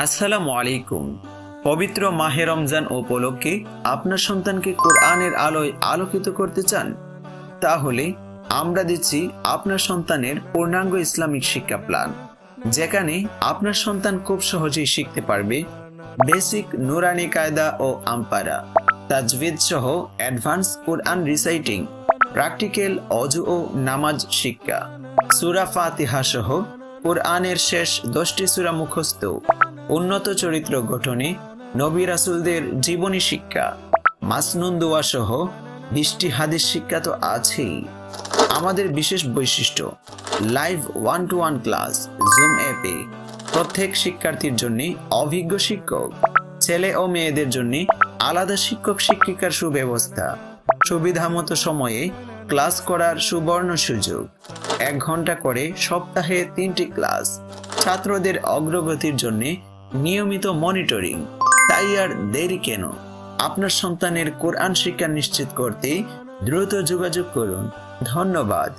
আসসালামু আলাইকুম। পবিত্র মাহে রমজান উপলক্ষে আপনার সন্তানকে কোরআনের আলোয় আলোকিত করতে চান? তাহলে আমরা দিচ্ছি আপনার সন্তানের পূর্ণাঙ্গ ইসলামিক শিক্ষা প্ল্যান, যেখানে আপনার সন্তান খুব সহজেই শিখতে পারবে বেসিক নুরানি কায়দা ও আমপারা, তাজভিদ সহ অ্যাডভান্স কোরআন রিসাইটিং, প্র্যাকটিক্যাল অজু ও নামাজ শিক্ষা, সূরা ফাতিহা সহ কোরআনের শেষ 10টি সূরা মুখস্থ, উন্নত চরিত্র গঠনে নবী রাসূলদের জীবনী শিক্ষা, মাসনুন দোয়া সহ 20টি হাদিস শিক্ষা তো আছেই। আমাদের বিশেষ বৈশিষ্ট্য, লাইভ 1-to-1 ক্লাস জুম অ্যাপে, প্রত্যেক শিক্ষার্থীর জন্য অভিজ্ঞ শিক্ষক, ছেলে ও মেয়েদের জন্য আলাদা শিক্ষক শিক্ষিকার সুব্যবস্থা, সুবিধামতো সময়ে ক্লাস করার সুবর্ণ সুযোগ, 1 ঘন্টা করে সপ্তাহে 3টি ক্লাস, ছাত্রদের অগ্রগতির জন্য নিয়মিত মনিটরিং। তাই আর দেরি কেন? আপনার সন্তানের কোরআন শিক্ষা নিশ্চিত করতে দ্রুত যোগাযোগ করুন। ধন্যবাদ।